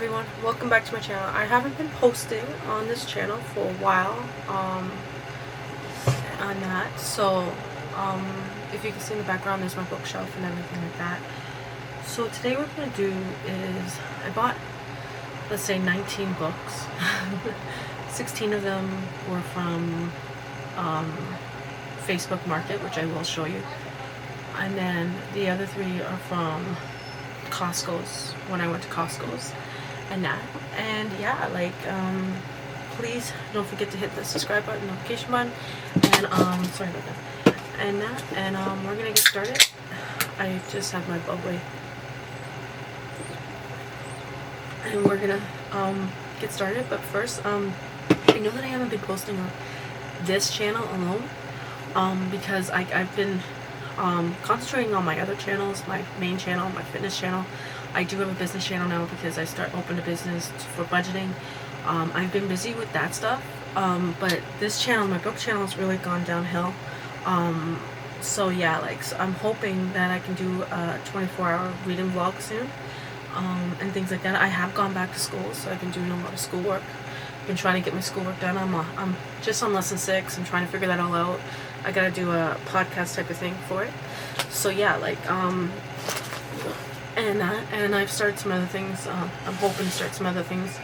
everyone, welcome back to my channel. I haven't been posting on this channel for a while on that, so if you can see in the background there's my bookshelf and everything like that. So today what we're going to do is I bought, let's say, 19 books. 16 of them were from Facebook Market, which I will show you, and then the other 3 are from Costco's, when I went to Costco's and that. And yeah, like please don't forget to hit the subscribe button, notification button, and sorry about that, and that, and we're gonna get started. I just have my bubbly, and we're gonna get started. But first, I know that I haven't been posting on this channel alone because I've been concentrating on my other channels, my main channel, my fitness channel. I do have a business channel now because I opened a business for budgeting. I've been busy with that stuff, but this channel, my book channel, has really gone downhill. So yeah, like, so I'm hoping that I can do a 24-hour reading vlog soon, and things like that. I have gone back to school, so I've been doing a lot of schoolwork. Been trying to get my schoolwork done. I'm just on lesson 6. I'm trying to figure that all out. I gotta do a podcast type of thing for it. So yeah, like and I've started some other things. I'm hoping to start some other things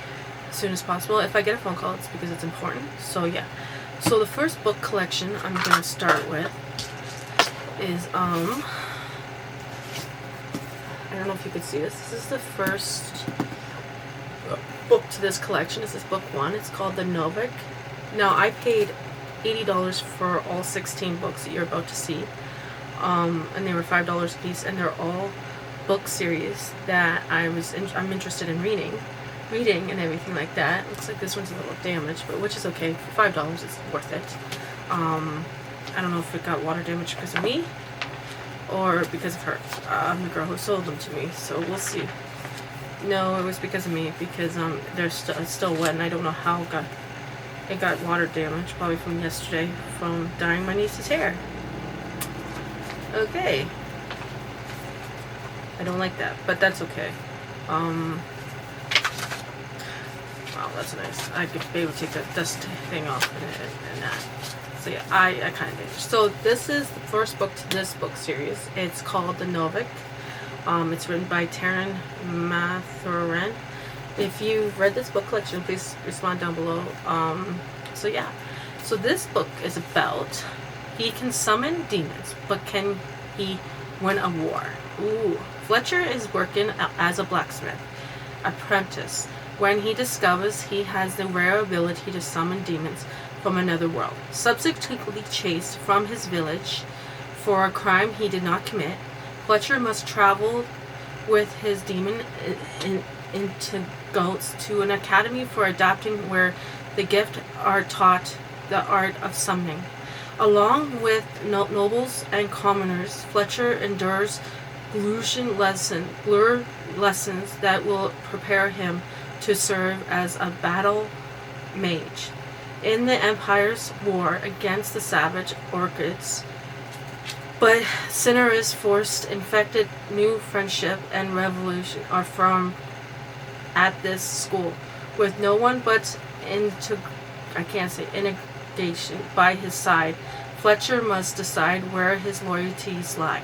as soon as possible. If I get a phone call, it's because it's important. So yeah. So the first book collection I'm gonna start with is I don't know if you could see this. This is the first book to this collection. This is book 1. It's called The Novick. Now I paid $80 for all 16 books that you're about to see, and they were $5 a piece, and they're all book series that I'm interested in reading and everything like that. Looks like this one's a little damaged, but which is okay. For $5 it's worth it. I don't know if it got water damage because of me or because of her, the girl who sold them to me, so we'll see. No, it was because of me, because they're still wet, and I don't know how it got water damage, probably from yesterday, from dyeing my niece's hair. Okay. I don't like that, but that's okay. Wow, that's nice. I could be able to take that dust thing off and that. So yeah, I kind of did. So this is the first book to this book series. It's called The Novick. It's written by Taryn Mathurin. If you've read this book collection, please respond down below. So yeah, so this book is about, he can summon demons, but can he win a war? Ooh. Fletcher is working as a blacksmith apprentice when he discovers he has the rare ability to summon demons from another world. Subsequently chased from his village for a crime he did not commit, Fletcher must travel with his demon into goats to an academy for adapting where the gift are taught the art of summoning. Along with nobles and commoners, Fletcher endures blur lessons that will prepare him to serve as a battle mage in the Empire's war against the savage orchids. But Sinner is forced, infected, new friendship and revolution are formed at this school, with no one but integration by his side. Fletcher must decide where his loyalties lie,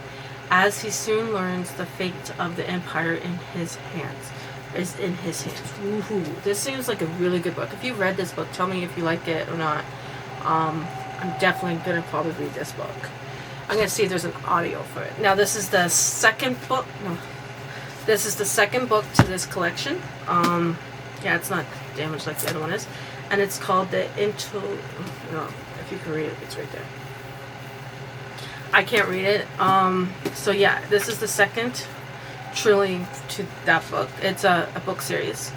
as he soon learns the fate of the Empire is in his hands. Woohoo! This seems like a really good book. If you read this book, tell me if you like it or not. I'm definitely gonna probably read this book. I'm gonna see if there's an audio for it. Now this is the second book. No, this is the second book to this collection. Yeah, it's not damaged like the other one is, and it's called the No, if you can read it, it's right there. I can't read it. So yeah, this is the second trilogy to that book. It's a book series.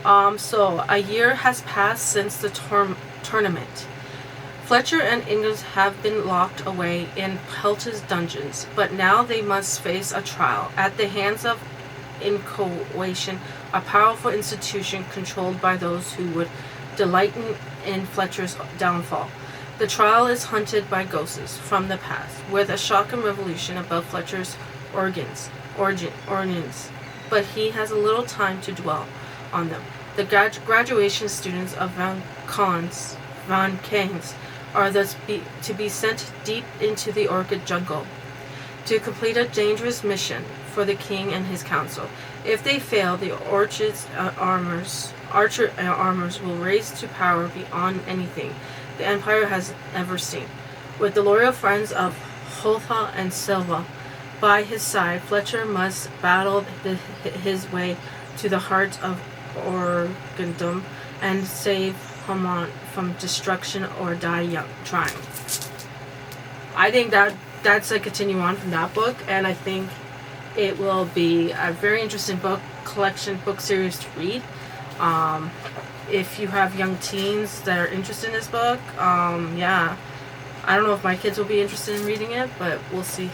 So a year has passed since the tournament. Fletcher and Ingalls have been locked away in Pelta's dungeons, but now they must face a trial at the hands of Inquisition, a powerful institution controlled by those who would delight in Fletcher's downfall. The trial is haunted by ghosts from the past, with a shocking revolution about Fletcher's origins, but he has a little time to dwell on them. The graduation students of Van Canes are thus to be sent deep into the orchid jungle to complete a dangerous mission for the king and his council. If they fail, the archer armors will rise to power beyond anything the Empire has ever seen. With the loyal friends of Hultha and Silva by his side, Fletcher must battle his way to the heart of Organdom and save Hammond from destruction or die trying. I think that's a continue on from that book, and I think it will be a very interesting book series to read. If you have young teens that are interested in this book, yeah, I don't know if my kids will be interested in reading it, but we'll see.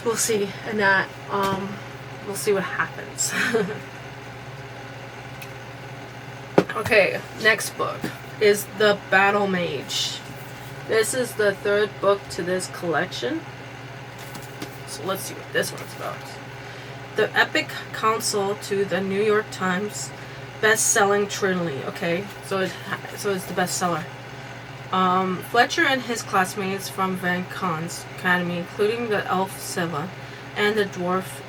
We'll see, and that we'll see what happens. Okay, next book is The Battle Mage. This is the third book to this collection. So let's see what this one's about. The epic counsel to the New York Times best-selling trilogy. Okay, so it's the bestseller. Fletcher and his classmates from Van Kahn's Academy, including the elf Siva and the dwarf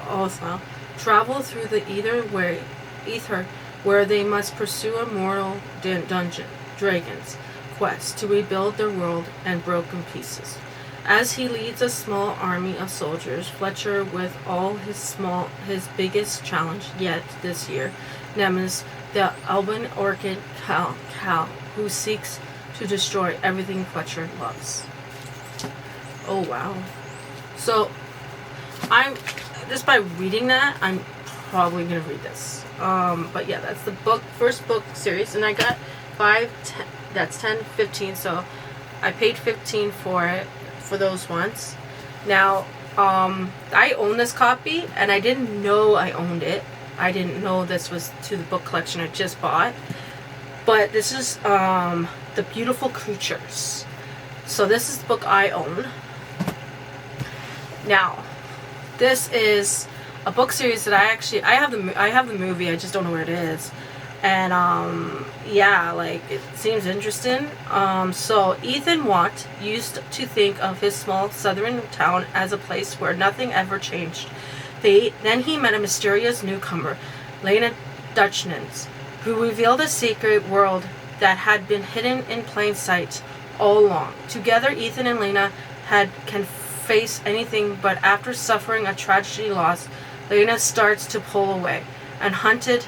Otha, travel through the ether where they must pursue a mortal dragon's quest to rebuild their world in broken pieces. As he leads a small army of soldiers, Fletcher, with all his biggest challenge yet this year, Nemesis, the Alban Orchid Cal, who seeks to destroy everything Fletcher loves. Oh wow. So I'm just by reading that, I'm probably gonna read this. But yeah, that's the first book series, and I got 5, 10, that's 10, 15, so I paid 15 for it, for those ones. Now, I own this copy, and I didn't know I owned it. I didn't know this was to the book collection I just bought. But this is, The Beautiful Creatures. So this is the book I own. Now, this is a book series that I have the movie, I just don't know where it is. And yeah, like, it seems interesting. So Ethan Watt used to think of his small southern town as a place where nothing ever changed. Then he met a mysterious newcomer, Lena Dutchnans, who revealed a secret world that had been hidden in plain sight all along. Together, Ethan and Lena can face anything, but after suffering a tragedy loss, Lena starts to pull away, and hunted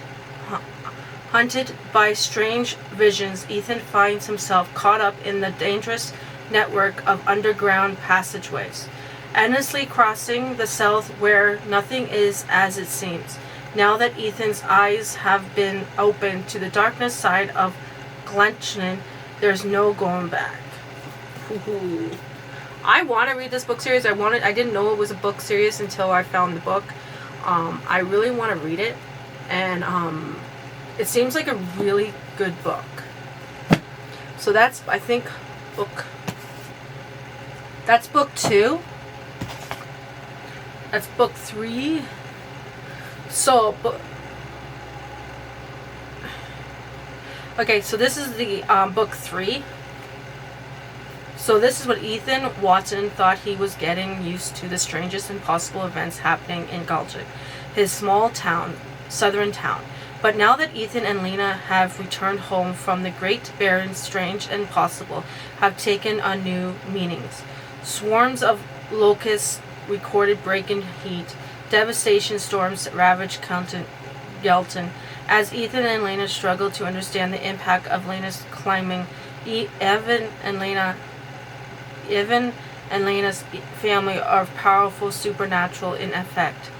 by strange visions, Ethan finds himself caught up in the dangerous network of underground passageways, endlessly crossing the south where nothing is as it seems. Now that Ethan's eyes have been opened to the darkness side of Glenchen, there's no going back. Ooh. I want to read this book series. I didn't know it was a book series until I found the book. I really want to read it, and it seems like a really good book. So that's, I think, that's book 2. That's book 3. So, okay, so this is the book 3. So this is what Ethan Watson thought he was getting used to, the strangest and possible events happening in Galgic, his small town, southern town. But now that Ethan and Lena have returned home from the Great Barren, strange and possible have taken on new meanings. Swarms of locusts recorded breaking heat, devastation storms ravage Yelton. As Ethan and Lena struggle to understand the impact of Lena's climbing, Evan and Lena's family are powerful, supernatural in effect,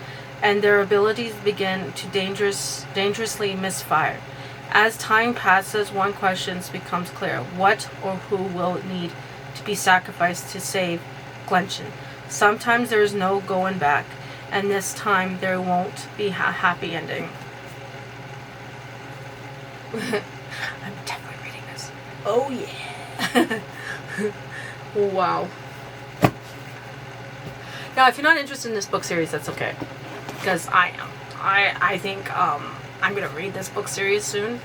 and their abilities begin to dangerously misfire. As time passes, one question becomes clear: what or who will need to be sacrificed to save Glenchen? Sometimes there is no going back, and this time there won't be a happy ending. I'm definitely reading this. Oh yeah. Wow. Now, if you're not interested in this book series, that's okay, because I am. I think I'm gonna read this book series soon.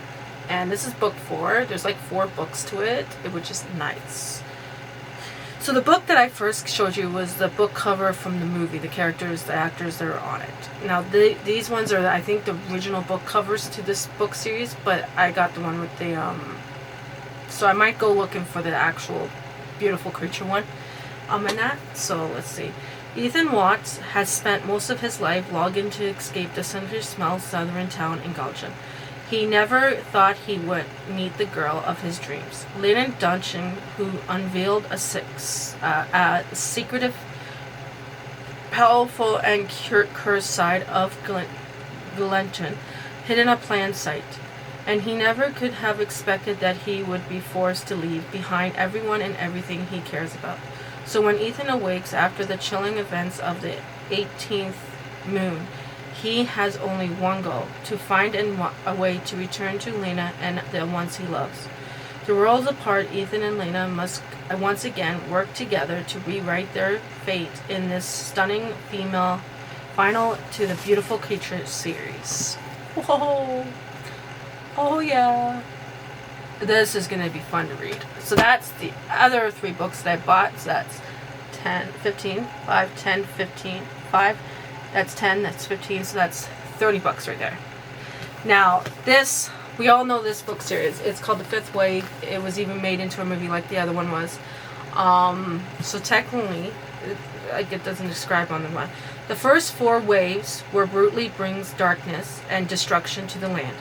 And this is book 4. There's like 4 books to it, which is nice. So the book that I first showed you was the book cover from the movie, the characters, the actors that are on it. Now these ones are, I think, the original book covers to this book series, but I got the one with the, so I might go looking for the actual beautiful creature one, in that. So let's see. Ethan Watts has spent most of his life logging to escape the sinister-smelling southern town in Belgium. He never thought he would meet the girl of his dreams, Lena Duncan, who unveiled a secretive, powerful, and cursed side of Glenton, hidden a planned site. And he never could have expected that he would be forced to leave behind everyone and everything he cares about. So when Ethan awakes after the chilling events of the 18th moon, he has only one goal: to find a way to return to Lena and the ones he loves. Through worlds apart, Ethan and Lena must once again work together to rewrite their fate in this stunning female final to the Beautiful Creature series. Whoa! Oh yeah! This is going to be fun to read. So that's the other 3 books that I bought. So that's 10, 15, 5, 10, 15, 5. That's 10, that's 15, so that's 30 bucks right there. Now, this, we all know this book series. It's called The Fifth Wave. It was even made into a movie like the other one was. So technically, it doesn't describe on the one. The first 4 waves were brutally brings darkness and destruction to the land.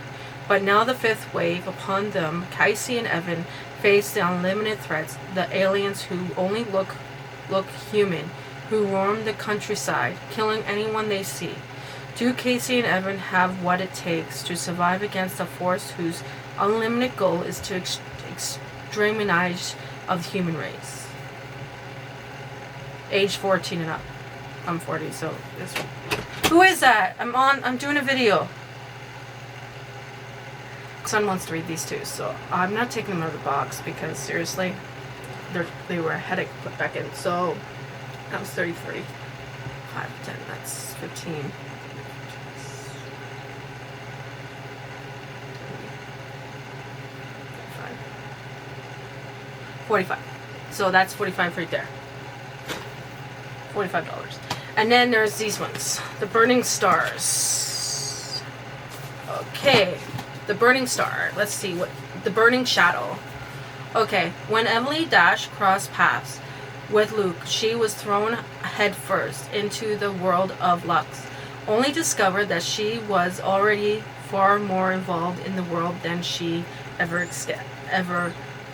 But now the 5th wave, upon them, Casey and Evan face the unlimited threats, the aliens who only look human, who roam the countryside, killing anyone they see. Do Casey and Evan have what it takes to survive against a force whose unlimited goal is to exterminate of the human race? Age 14 and up. I'm 40, so this one. Who is that? I'm doing a video. Son wants to read these too, so I'm not taking them out of the box because seriously, they were a headache to put back in. So that was 30, 40, 5, 10, that's 15. 45. So that's 45 right there. $45. And then there's these ones. The Burning Stars. Okay. The Burning Star. Let's see what... The Burning Shadow. Okay. When Emily Dash crossed paths with Luke, she was thrown headfirst into the world of Lux, only discovered that she was already far more involved in the world than she ever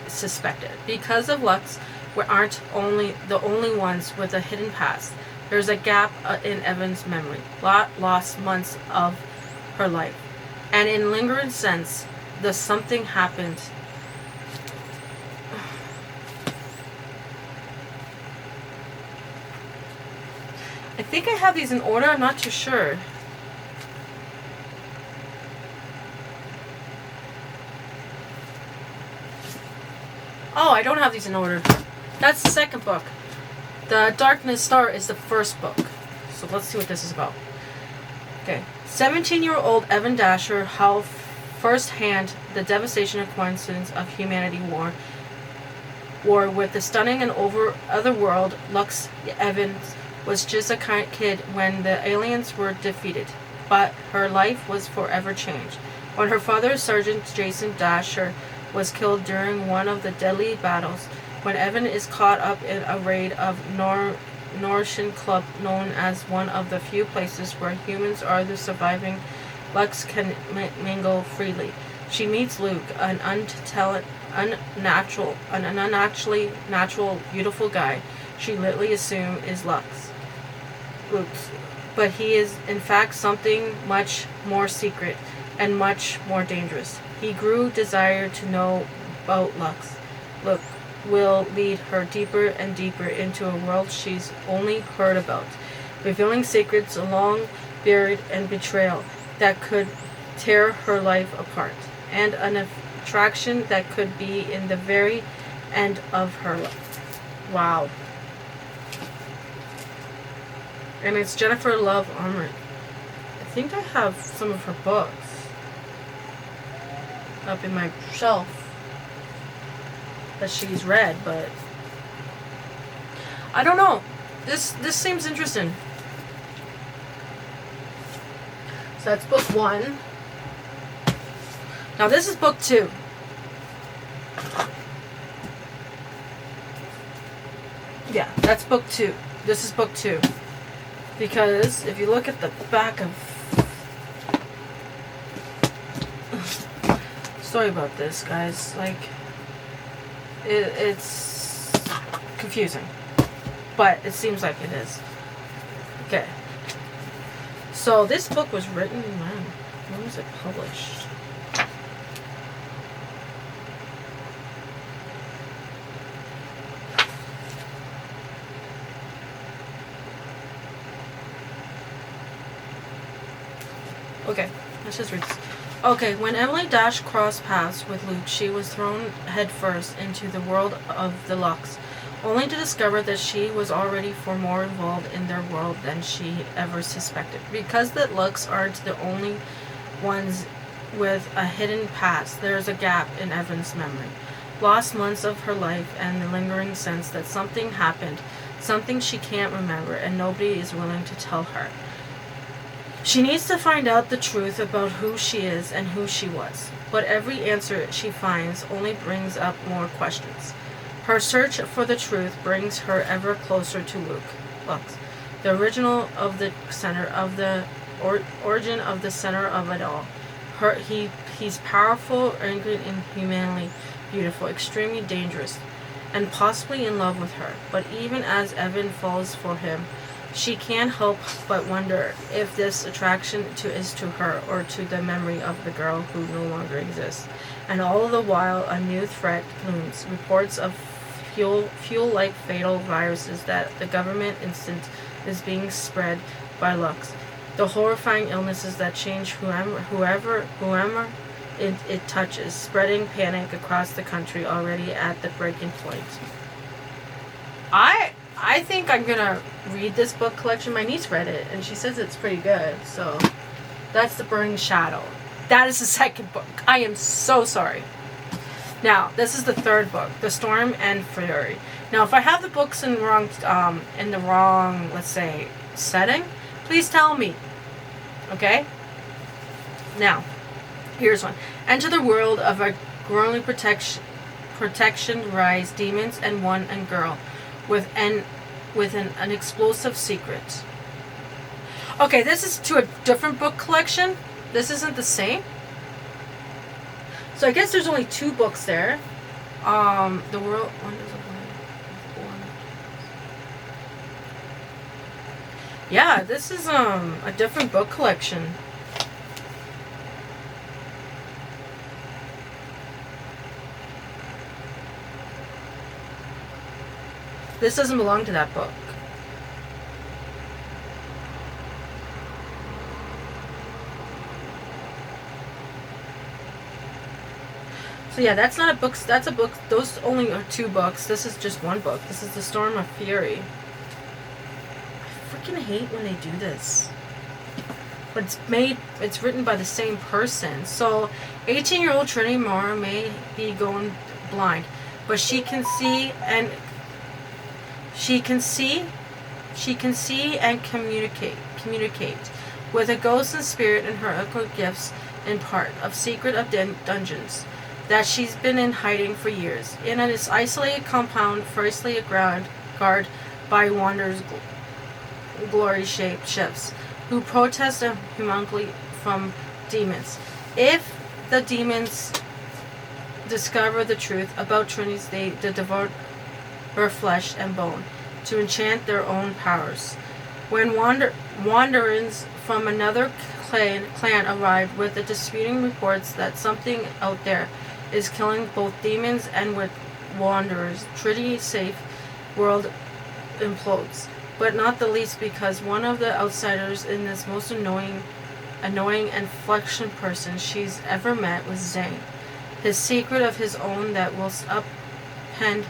suspected. Because of Lux, we aren't the only ones with a hidden past. There's a gap in Evan's memory, lost months of her life, and in lingering sense, the something happened. I think I have these in order. I'm not too sure. Oh, I don't have these in order. That's the second book. The Darkness Star is the first book. So let's see what this is about. Okay. 17-year-old Evan Dasher held firsthand the devastation and coincidence of humanity war with the stunning and otherworld Lux. Evans was just a kid when the aliens were defeated, but her life was forever changed. When her father, Sergeant Jason Dasher, was killed during one of the deadly battles, when Evan is caught up in a raid of Norwegian club known as one of the few places where humans are the surviving Lux can mingle freely. She meets Luke, an unnaturally natural, beautiful guy she literally assumes is Luke's. But he is in fact something much more secret and much more dangerous. He grew desire to know about Lux. Luke will lead her deeper and deeper into a world she's only heard about, revealing secrets long buried and betrayal that could tear her life apart, and an attraction that could be in the very end of her life. Wow. And it's Jennifer Love Armour. I think I have some of her books. up in my shelf that she's read, but I don't know. This seems interesting. So that's book 1. Now this is book 2. Yeah, that's book 2. This is book 2. Because if you look at the back of... Sorry about this, guys. Like, it's confusing. But it seems like it is. Okay. So this book was written... When was it published? Okay, let's just read this. Okay, when Emily Dash crossed paths with Luke, she was thrown headfirst into the world of the Lux, only to discover that she was already far more involved in their world than she ever suspected. Because the Lux aren't the only ones with a hidden past, there's a gap in Evan's memory. Lost months of her life and the lingering sense that something happened, something she can't remember, and nobody is willing to tell her. She needs to find out the truth about who she is and who she was. But every answer she finds only brings up more questions. Her search for the truth brings her ever closer to Lux, the original of the center of the origin of the center of it all. He's powerful, angry, inhumanly beautiful, extremely dangerous, and possibly in love with her. But even as Evan falls for him, she can't help but wonder if this attraction is to her or to the memory of the girl who no longer exists. And all the while, a new threat looms. Reports of fuel-like fatal viruses that the government insists is being spread by Lux. The horrifying illnesses that change whoever it touches, spreading panic across the country already at the breaking point. I think I'm gonna read this book collection. My niece read it, and she says it's pretty good. So, that's The Burning Shadow. That is the second book. I am so sorry. Now, this is the third book, The Storm and Fury. Now, if I have the books in the wrong, let's say, setting, please tell me. Okay? Now, here's one. Enter the world of a growing protection rise, demons and one and girl. With an explosive secret. Okay, this is to a different book collection. This isn't the same. So I guess there's only 2 books there. The world. Yeah, this is a different book collection. This doesn't belong to that book. So yeah, that's not a book. That's a book. Those only are 2 books. This is just 1 book. This is The Storm of Fury. I freaking hate when they do this. But it's written by the same person. So 18-year-old Trinity Mora may be going blind, but she can see and communicate with a ghost and spirit in her occult gifts and part of secret of dungeons that she's been in hiding for years. In an isolated compound, firstly guarded by Wander's glory-shaped ships, who protest humanly from demons. If the demons discover the truth about Trinity's, they devour her flesh and bone to enchant their own powers. When wanderers from another clan arrive with the disputing reports that something out there is killing both demons and with wanderers, Trinity's safe world implodes. But not the least because one of the outsiders in this most annoying and flexion person she's ever met was Zane. His secret of his own that will upend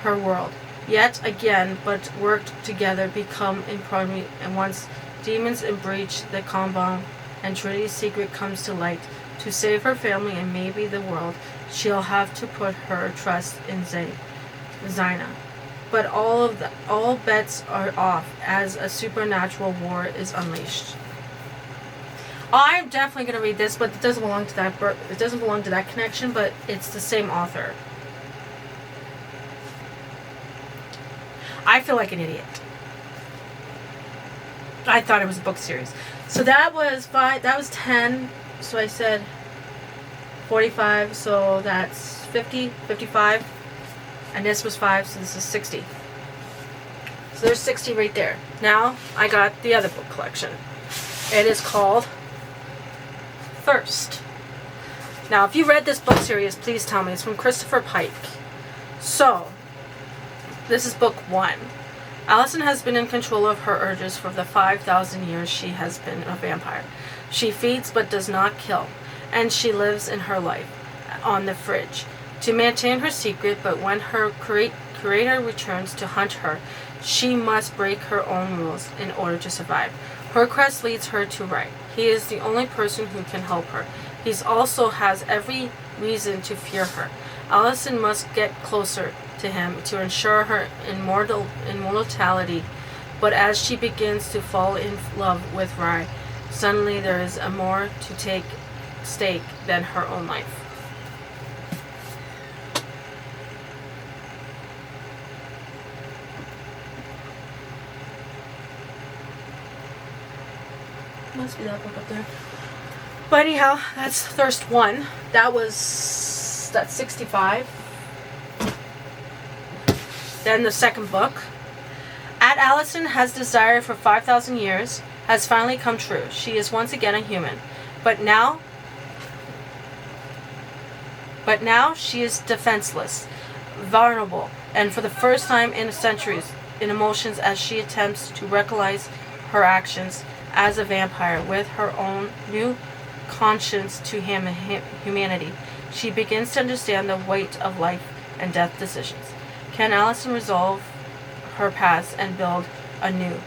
her world. Yet again, but worked together, become impermanent, and once demons breach the compound and Trinity's secret comes to light, To save her family and maybe the world, she'll have to put her trust in Zina. But all bets are off as a supernatural war is unleashed. I'm definitely going to read this, but it doesn't belong to that. It doesn't belong to that connection, but it's the same author. I feel like an idiot. I thought it was a book series. So that was 5. That was 10. So I said 45. So that's 50, 55. And this was 5, so this is 60. So there's 60 right there. Now I got the other book collection. It is called Thirst. Now, if you read this book series, please tell me. It's from Christopher Pike. So, this is book 1. Allison has been in control of her urges for the 5,000 years she has been a vampire. She feeds but does not kill, and she lives in her life on the fridge to maintain her secret, but when her creator returns to hunt her, she must break her own rules in order to survive. Her quest leads her to Ray. He is the only person who can help her. He also has every reason to fear her. Allison must get closer to him to ensure her immortality, but as she begins to fall in love with Ray, suddenly there is a more to take stake than her own life. Must be that book up there. But anyhow, that's Thirst 1. That's 65. Then the second book. At Allison has desire for 5,000 years has finally come true. She is once again a human. But now she is defenseless, vulnerable, and for the first time in centuries, in emotions as she attempts to reconcile her actions as a vampire with her own new conscience to humanity. She begins to understand the weight of life and death decisions. Can Allison resolve her past and build anew?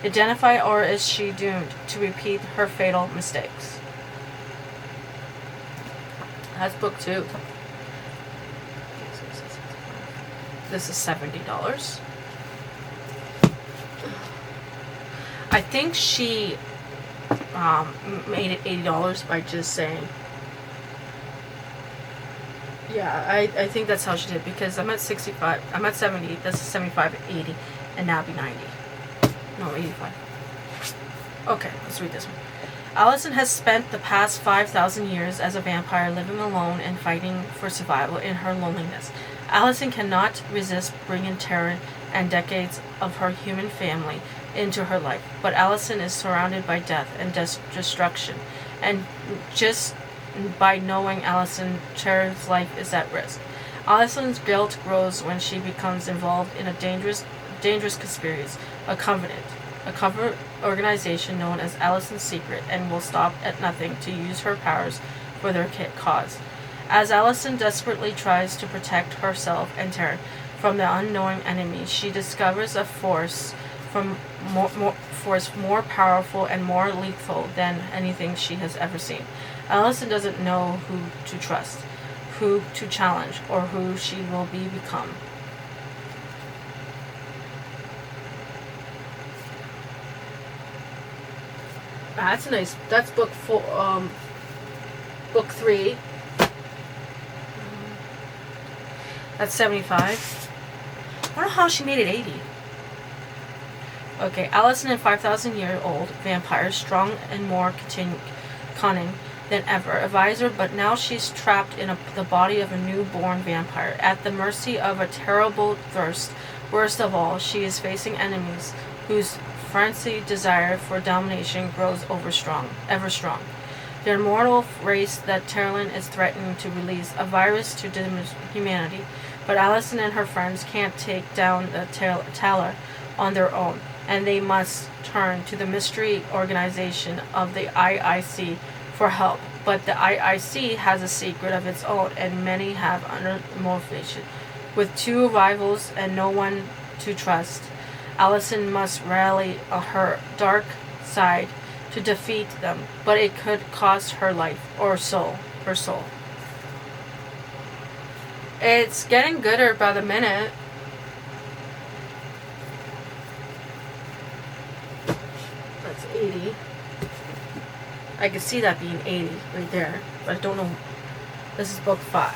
Identify, or is she doomed to repeat her fatal mistakes? That's book 2. This is $70. I think she made it $80 by just saying. Yeah, I think that's how she did, because I'm at 65. I'm at 70. This is 75, 80, and now it'd be 90. No, 85. Okay, let's read this one. Allison has spent the past 5,000 years as a vampire, living alone and fighting for survival in her loneliness. Allison cannot resist bringing terror and decades of her human family into her life, but Allison is surrounded by death and destruction, and just by knowing Allison, Cheryl's life is at risk. Allison's guilt grows when she becomes involved in a dangerous conspiracy, a covert organization known as Allison's Secret, and will stop at nothing to use her powers for their cause. As Allison desperately tries to protect herself and Taryn from the unknown enemy, she discovers a force more powerful and more lethal than anything she has ever seen. Allison doesn't know who to trust, who to challenge, or who she will become. That's nice. That's book 4. Book 3. That's 75. I don't know how she made it 80. Okay, Allison, a 5,000-year-old vampire, strong and more cunning than ever, advisor, but now she's trapped in the body of a newborn vampire, at the mercy of a terrible thirst. Worst of all, she is facing enemies whose frenzied desire for domination grows ever strong. The immortal race that Terlin is threatening to release, a virus to humanity, but Allison and her friends can't take down the Taller on their own, and they must turn to the mystery organization of the IIC for help. But the IIC has a secret of its own, and many have under motivation. With 2 rivals and no one to trust, Allison must rally her dark side to defeat them, but it could cost her life or her soul. It's getting gooder by the minute. That's 80. I could see that being 80 right there, but I don't know. This is book 5.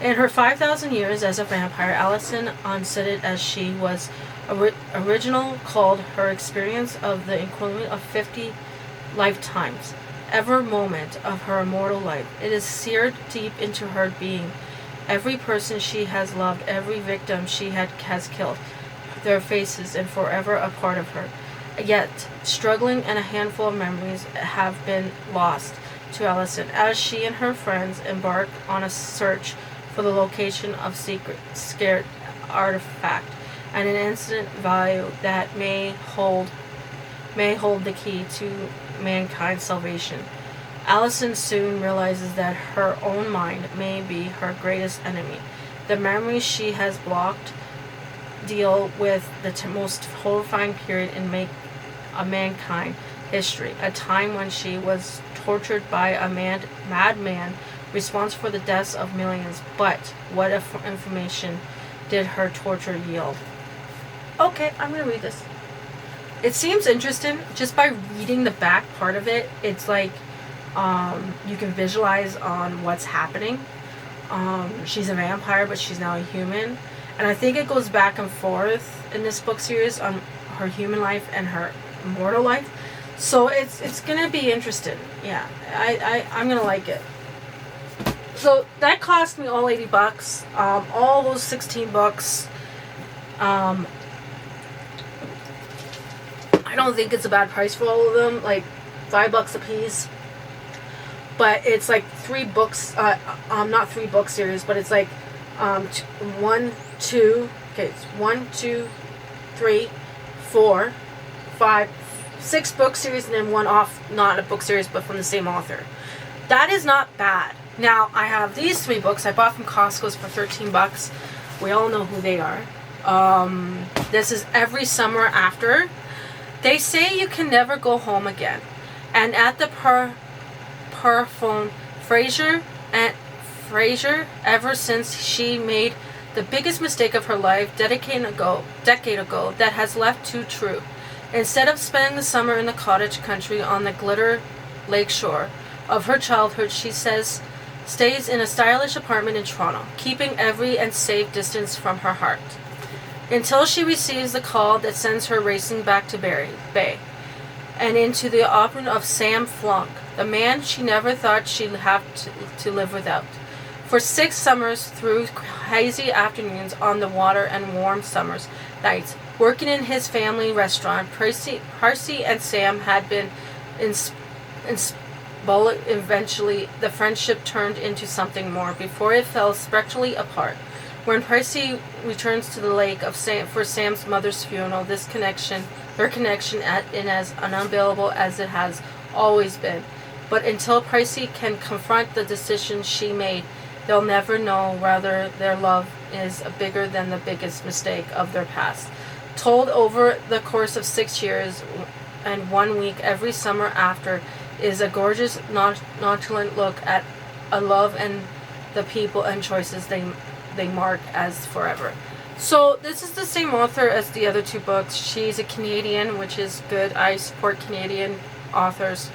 In her 5,000 years as a vampire, Allison, unsettled as she was original, called her experience of the equivalent of 50 lifetimes, every moment of her immortal life. It is seared deep into her being. Every person she has loved, every victim she has killed, their faces and forever a part of her. Yet, struggling and a handful of memories have been lost to Allison as she and her friends embark on a search for the location of scared artifact and an instant value that may hold the key to mankind's salvation. Allison soon realizes that her own mind may be her greatest enemy. The memories she has blocked deal with the most horrifying period in mankind history, a time when she was tortured by a madman responsible for the deaths of millions. But what information did her torture yield? Okay, I'm going to read this. It seems interesting. Just by reading the back part of it, it's like you can visualize on what's happening. She's a vampire, but she's now a human. And I think it goes back and forth in this book series on her human life and her immortal life. So it's gonna be interesting. Yeah, I'm gonna like it. So that cost me all $80. All those 16 books. I don't think it's a bad price for all of them. Like $5 a piece. But it's like 3 books. Not 3 book series, but it's like 1, 2. Okay, it's 1, 2, 3, 4, 5, 6 book series, and then one off, not a book series, but from the same author. That is not bad. Now, I have these 3 books I bought from Costco's for $13. We all know who they are. This is Every Summer After. They say you can never go home again. And at the phone, Fraser, ever since she made the biggest mistake of her life decade ago, that has left too true. Instead of spending the summer in the cottage country on the glitter lake shore of her childhood, she stays in a stylish apartment in Toronto, keeping every and safe distance from her heart, until she receives the call that sends her racing back to Bay, and into the arms of Sam Flunk, the man she never thought she'd have to live without. For 6 summers, through hazy afternoons on the water and warm summer's nights, working in his family restaurant, Percy and Sam had been eventually the friendship turned into something more before it fell spectrally apart. When Percy returns to the lake for Sam's mother's funeral, their connection is as unavailable as it has always been. But until Percy can confront the decision she made, they'll never know whether their love is bigger than the biggest mistake of their past. Told over the course of 6 years and 1 week, Every Summer After is a gorgeous, nonchalant look at a love and the people and choices they mark as forever. So this is the same author as the other 2 books. She's a Canadian, which is good. I support Canadian authors.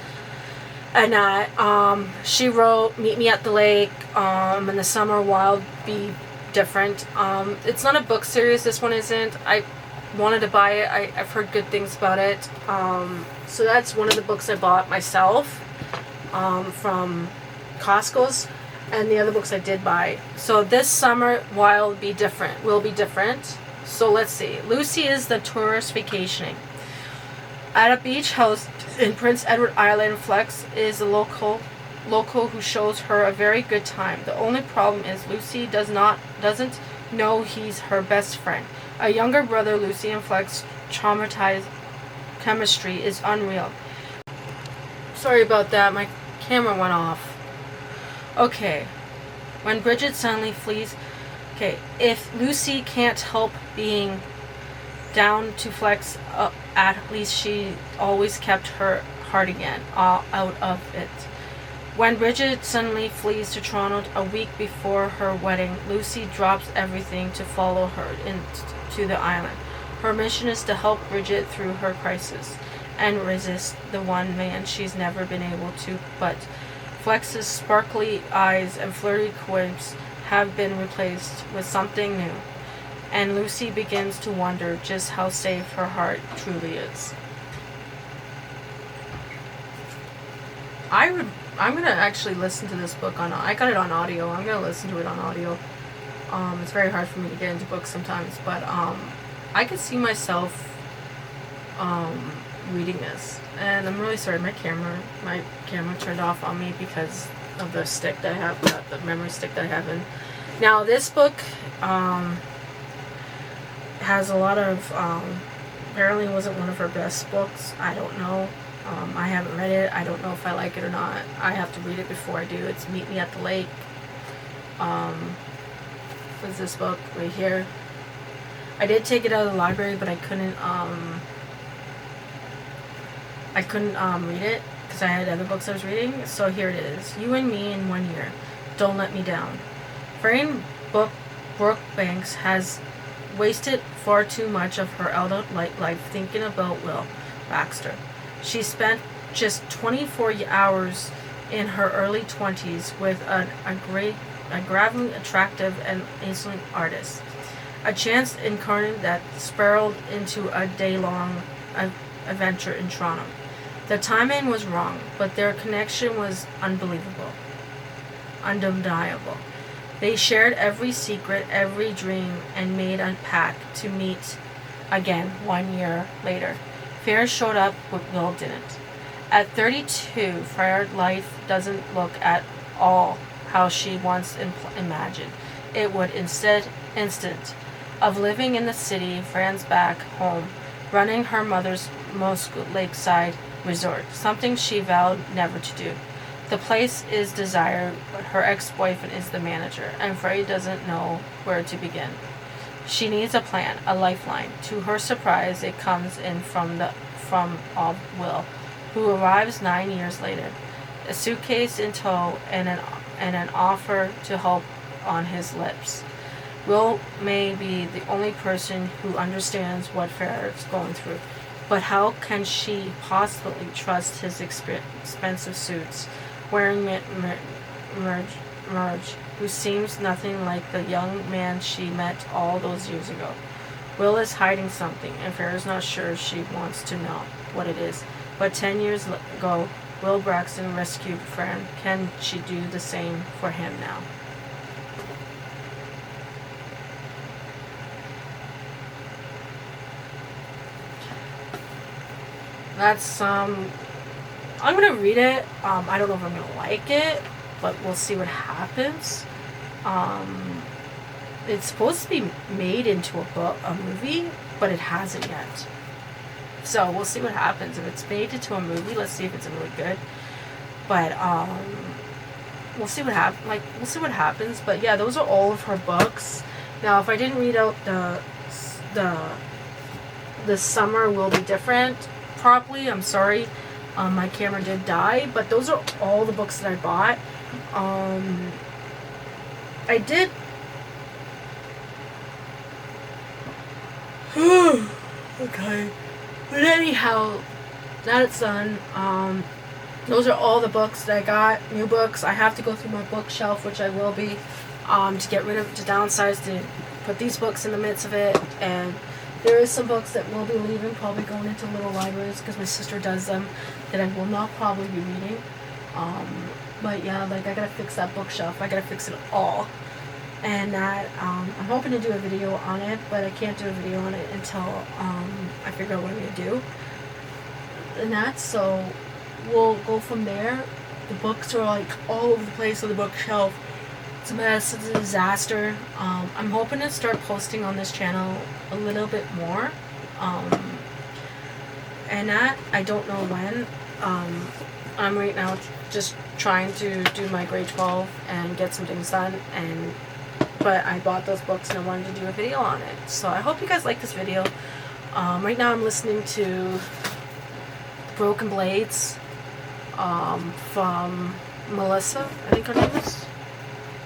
And she wrote Meet Me at the Lake, and The Summer Wild Be Different. It's not a book series, this one isn't. I wanted to buy it. I've heard good things about it. So that's one of the books I bought myself from Costco's, and the other books I did buy. So this Summer will be different. So let's see. Lucy is the tourist vacationing at a beach house in Prince Edward Island. Flex is a local who shows her a very good time. The only problem is Lucy doesn't know he's her best friend. A younger brother, Lucy and Flex traumatized chemistry is unreal. Sorry about that, my camera went off. Okay. When Bridget suddenly flees. Okay, if Lucy can't help being down to Flex, at least she always kept her heart again, all out of it. When Bridget suddenly flees to Toronto a week before her wedding, Lucy drops everything to follow her into the island. Her mission is to help Bridget through her crisis and resist the one man she's never been able to but Flex's sparkly eyes and flirty quips have been replaced with something new, and Lucy begins to wonder just how safe her heart truly is. I'm gonna actually listen to this book on. I got it on audio. I'm gonna listen to it on audio. It's very hard for me to get into books sometimes, but I could see myself reading this, and I'm really sorry. My camera turned off on me because of the stick that I have, the memory stick that I have in. Now this book has a lot of. Apparently, it wasn't one of her best books. I don't know. I haven't read it. I don't know if I like it or not. I have to read it before I do. It's Meet Me at the Lake. What's this book right here? I did take it out of the library, but I couldn't read it because I had other books I was reading. So here it is. You and Me in 1 Year. Don't Let Me Down. Fran Brookbanks has wasted far too much of her adult life thinking about Will Baxter. She spent just 24 hours in her early 20s with a gravely attractive and insolent artist. A chance encounter that spiraled into a day-long adventure in Toronto. The timing was wrong, but their connection was unbelievable, undeniable. They shared every secret, every dream, and made a pact to meet again 1 year later. Fear showed up, but Will didn't. At 32, Freya's life doesn't look at all how she once imagined. It would instead of living in the city, Fran's back home, running her mother's most lakeside resort, something she vowed never to do. The place is desired, but her ex-boyfriend is the manager, and Freya doesn't know where to begin. She needs a plan, a lifeline. To her surprise, it comes in from Will, who arrives 9 years later, a suitcase in tow and an offer to help on his lips. Will may be the only person who understands what Freya is going through, but how can she possibly trust his expensive suits, wearing Merge, who seems nothing like the young man she met all those years ago? Will is hiding something, and Freya's not sure she wants to know what it is. But 10 years ago, Will Braxton rescued Fran. Can she do the same for him now? That's I'm gonna read it. I don't know if I'm gonna like it, but we'll see what happens. It's supposed to be made into a movie, but it hasn't yet. So we'll see what happens. If it's made into a movie, let's see if it's really good. But we'll see what happens. But yeah, those are all of her books. Now, if I didn't read out the Summer Will Be Different properly, I'm sorry. My camera did die, but those are all the books that I bought. I did. Okay. But anyhow, that's done. Those are all the books that I got. New books. I have to go through my bookshelf, which I will be, to downsize, to put these books in the midst of it. And there is some books that will be leaving, probably going into little libraries because my sister does them, that I will not probably be reading. But yeah, like I gotta fix that bookshelf. I gotta fix it all. And that, I'm hoping to do a video on it, but I can't do a video on it until I figure out what I'm going to do. And that, so we'll go from there. The books are like all over the place on the bookshelf. It's a mess, it's a disaster. I'm hoping to start posting on this channel a little bit more. And that, I don't know when. I'm right now just trying to do my grade 12 and get some things done, but I bought those books and I wanted to do a video on it. So I hope you guys like this video. Right now I'm listening to Broken Blades from Melissa, I think her name is.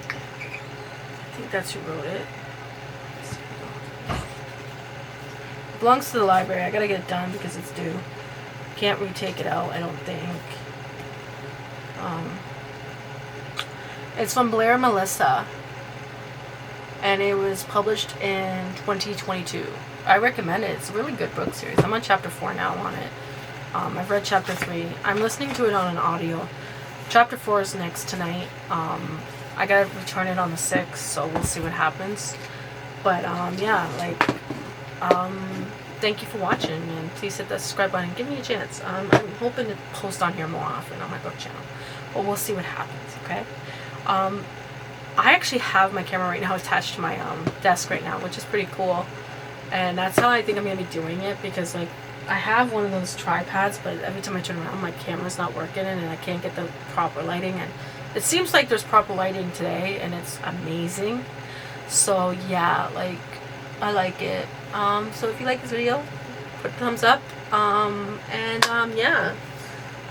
I think that's who wrote it. It belongs to the library. I gotta get it done because it's due. Can't retake it out, I don't think. It's from Blair Melissa, and it was published in 2022. I recommend it. It's a really good book series. I'm on chapter 4 now on it. I've read chapter 3. I'm listening to it on an audio. Chapter 4 is next tonight. I gotta return it on the 6th, so we'll see what happens. But yeah, like, thank you for watching, and please hit that subscribe button and give me a chance. I'm hoping to post on here more often on my book channel, but we'll see what happens. Okay. I actually have my camera right now attached to my desk right now, which is pretty cool, and that's how I think I'm gonna be doing it, because like I have one of those tripods, but every time I turn around my camera's not working and I can't get the proper lighting, and it seems like there's proper lighting today and it's amazing. So yeah, like I like it. So if you like this video, put a thumbs up, yeah,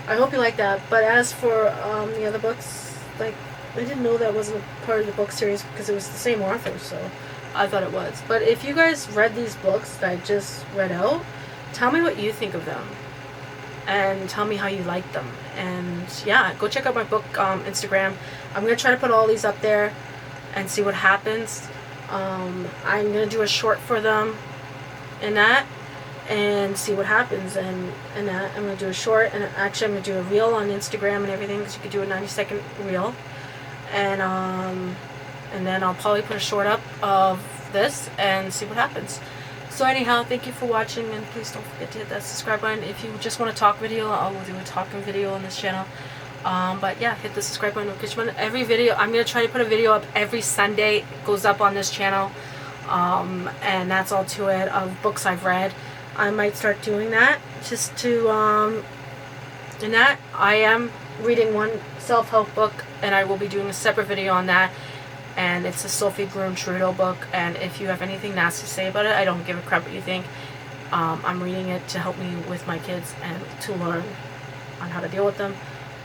I hope you like that. But as for the other books, like, I didn't know that wasn't a part of the book series because it was the same author, so I thought it was. But if you guys read these books that I just read out, tell me what you think of them, and tell me how you like them. And yeah, go check out my book Instagram. I'm going to try to put all these up there and see what happens. I'm going to do a short for them in that and see what happens. And that I'm going to do a short, and actually I'm going to do a reel on Instagram and everything, because you could do a 90-second reel. And then I'll probably put a short up of this and see what happens. So anyhow, thank you for watching, and please don't forget to hit that subscribe button. If you just want a talk video, I will do a talking video on this channel. But yeah, hit the subscribe button, notification button. Every video, I'm going to try to put a video up every Sunday. It goes up on this channel. And that's all to it, of books I've read. I might start doing that, just to, in that, I am reading one self-help book, and I will be doing a separate video on that. And it's a Sophie Trudeau book, and if you have anything nasty to say about it, I don't give a crap what you think. I'm reading it to help me with my kids and to learn on how to deal with them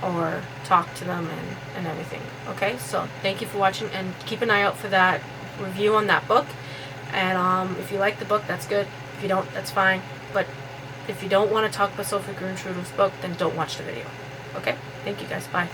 or talk to them and everything. Okay, so thank you for watching, and keep an eye out for that review on that book. And if you like the book, that's good. If you don't, that's fine. But if you don't want to talk about Sophie Trudeau's book, then don't watch the video. Okay, thank you guys. Bye.